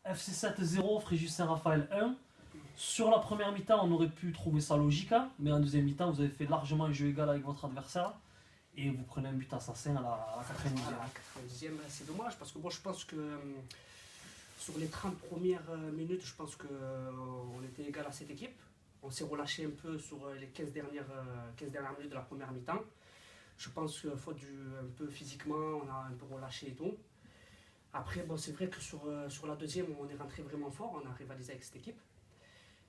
FC 7-0, Fréjus Saint-Raphaël 1. Sur la première mi-temps, on aurait pu trouver ça logique, hein, mais en deuxième mi-temps, vous avez fait largement un jeu égal avec votre adversaire et vous prenez un but assassin à la 90e. À la 90e, c'est dommage parce que bon, je pense que sur les 30 premières minutes, je pense qu'on était égal à cette équipe. On s'est relâché un peu sur les 15 dernières minutes de la première mi-temps. Je pense que faute un peu physiquement, on a un peu relâché et tout. Après, bon, c'est vrai que sur la deuxième, on est rentré vraiment fort, on a rivalisé avec cette équipe.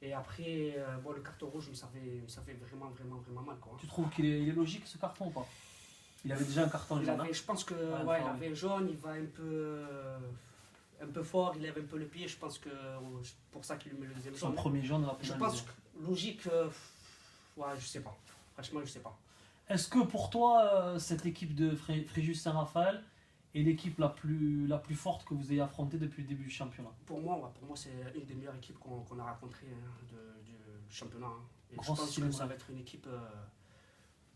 Et après, bon, le carton rouge me savait vraiment, vraiment, vraiment mal, quoi. Tu trouves qu'il est logique ce carton ou pas? Il avait déjà un carton jaune. Je pense que il avait un jaune, il va un peu fort, il lève un peu le pied. Je pense que c'est pour ça qu'il lui met le deuxième Son jaune. premier jaune va Je pense que logique, ouais, je sais pas. Franchement, je sais pas. Est-ce que pour toi, cette équipe de Fréjus Saint-Raphaël est l'équipe la plus forte que vous ayez affrontée depuis le début du championnat? Pour moi, c'est une des meilleures équipes qu'on a rencontrées du championnat. Hein. Et Grosse je pense que ça cylindrée. va être une équipe.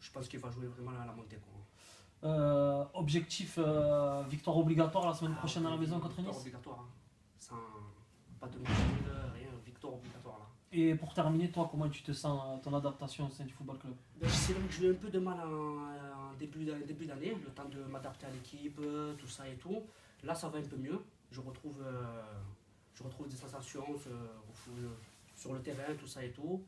Je pense qu'il va jouer vraiment la montée, quoi. Objectif victoire obligatoire la semaine prochaine à la maison contre Victoire Nice. obligatoire. Hein. Sans, pas de match nul, rien. Victoire obligatoire là. Et pour terminer, toi, comment tu te sens ton adaptation au sein du football club? Ben, c'est vrai que j'ai eu un peu de mal en début d'année, le temps de m'adapter à l'équipe, tout ça et tout. Là, ça va un peu mieux. Je retrouve des sensations sur le terrain, tout ça et tout.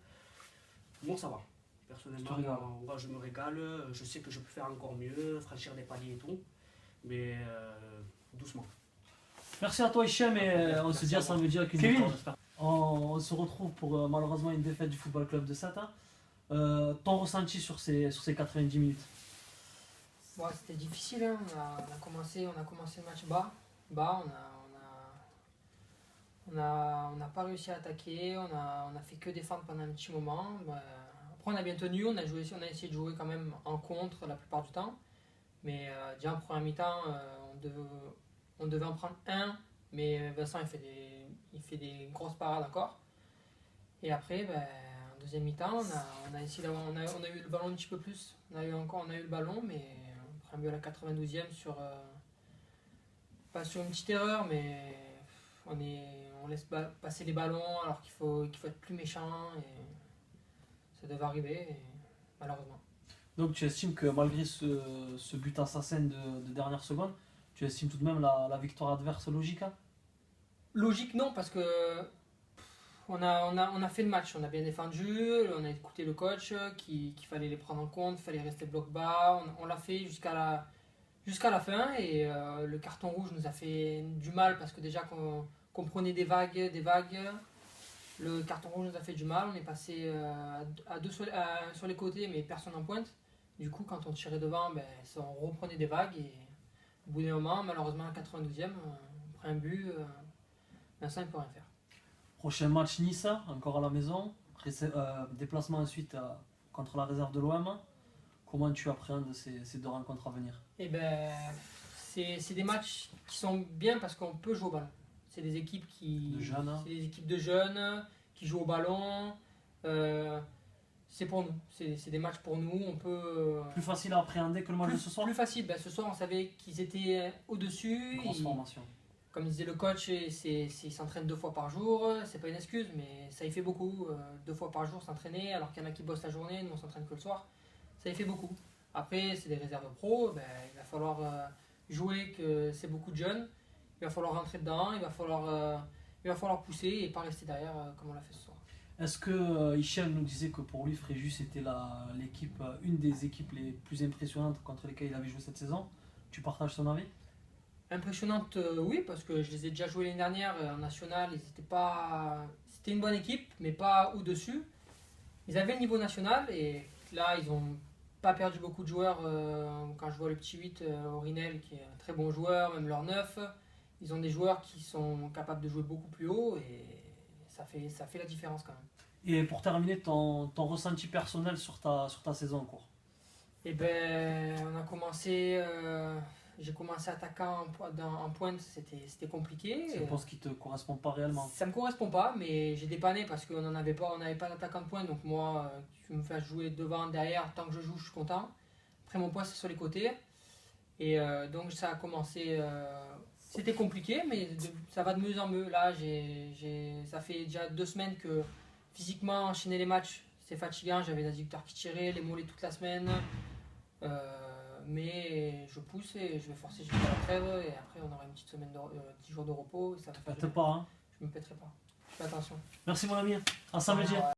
Bon, ça va. Personnellement, moi, je me régale. Je sais que je peux faire encore mieux, franchir des paliers et tout. Mais doucement. Merci à toi, Hichem, et on se dit à samedi avec une Kevin. victoire, j'espère. On se retrouve pour malheureusement une défaite du football club de Satan. Ton ressenti sur ces 90 minutes? Ouais, c'était difficile, hein. On a commencé le match bas. On n'a pas réussi à attaquer, on a fait que défendre pendant un petit moment. Après, on a bien tenu, on a essayé de jouer quand même en contre la plupart du temps. Mais déjà en première mi-temps, on devait en prendre un, mais Vincent il fait des grosses parades encore. Et après, en deuxième mi-temps, on a eu le ballon un petit peu plus. On a eu le ballon, mais on prend un but à la 92e pas sur une petite erreur, mais on laisse passer les ballons alors qu'il faut être plus méchant, et ça devait arriver, et malheureusement. Donc tu estimes que malgré ce but assassin de dernière seconde, tu estimes tout de même la victoire adverse logique, hein? Logique, non, parce que on a fait le match, on a bien défendu, on a écouté le coach qu'il fallait les prendre en compte, il fallait rester bloc bas, on l'a fait jusqu'à la fin, et le carton rouge nous a fait du mal parce que déjà qu'on prenait des vagues, le carton rouge nous a fait du mal, on est passé à deux sur les côtés mais personne en pointe. Du coup, quand on tirait devant, on reprenait des vagues, et au bout d'un moment, malheureusement à la 92e, on prend un but, Vincent ne peut rien faire. Prochain match Nice, encore à la maison. Déplacement ensuite contre la réserve de l'OM. Comment tu appréhendes ces deux rencontres à venir? C'est des matchs qui sont bien parce qu'on peut jouer au ballon. C'est des équipes de jeunes qui jouent au ballon. C'est pour nous. C'est des matchs pour nous. On peut. Plus facile à appréhender que le match de ce soir? Plus facile. Ce soir, on savait qu'ils étaient au-dessus. Grosse formation. Comme disait le coach, ils s'entraînent 2 fois par jour. C'est pas une excuse, mais ça y fait beaucoup. 2 fois par jour s'entraîner, alors qu'il y en a qui bossent la journée, nous on s'entraîne que le soir. Ça y fait beaucoup. Après, c'est des réserves pro. Il va falloir jouer, que c'est beaucoup de jeunes. Il va falloir rentrer dedans. Il va falloir pousser et pas rester derrière comme on l'a fait ce soir. Est-ce que Hichem nous disait que pour lui, Fréjus était une des équipes les plus impressionnantes contre lesquelles il avait joué cette saison? Tu partages son avis? Impressionnante, oui, parce que je les ai déjà joués l'année dernière en national. C'était une bonne équipe, mais pas au-dessus. Ils avaient le niveau national, et là, ils n'ont pas perdu beaucoup de joueurs. Quand je vois le petit 8, Orinel, qui est un très bon joueur, même leur 9, ils ont des joueurs qui sont capables de jouer beaucoup plus haut, et ça fait la différence quand même. Et pour terminer, ton ressenti personnel sur ta saison en cours? On a commencé. J'ai commencé attaquant en pointe, c'était compliqué. C'est un poste qui ne te correspond pas réellement? Ça ne me correspond pas, mais j'ai dépanné parce qu'on n'avait pas d'attaquant de pointe. Donc moi, tu me fais jouer devant, derrière, tant que je joue, je suis content. Après, mon poste, c'est sur les côtés. Et donc ça a commencé C'était compliqué, mais ça va de mieux en mieux. Là, ça fait déjà 2 semaines que physiquement, enchaîner les matchs, c'est fatigant. J'avais des adducteurs qui tiraient, les mollets toute la semaine. Mais je pousse et je vais forcer jusqu'à la trêve. Et après, on aura une petite semaine, 10 jours de repos. Et ça va faire du bien. Pas, hein. Je me pèterai pas. Je fais attention. Merci mon ami. À samedi.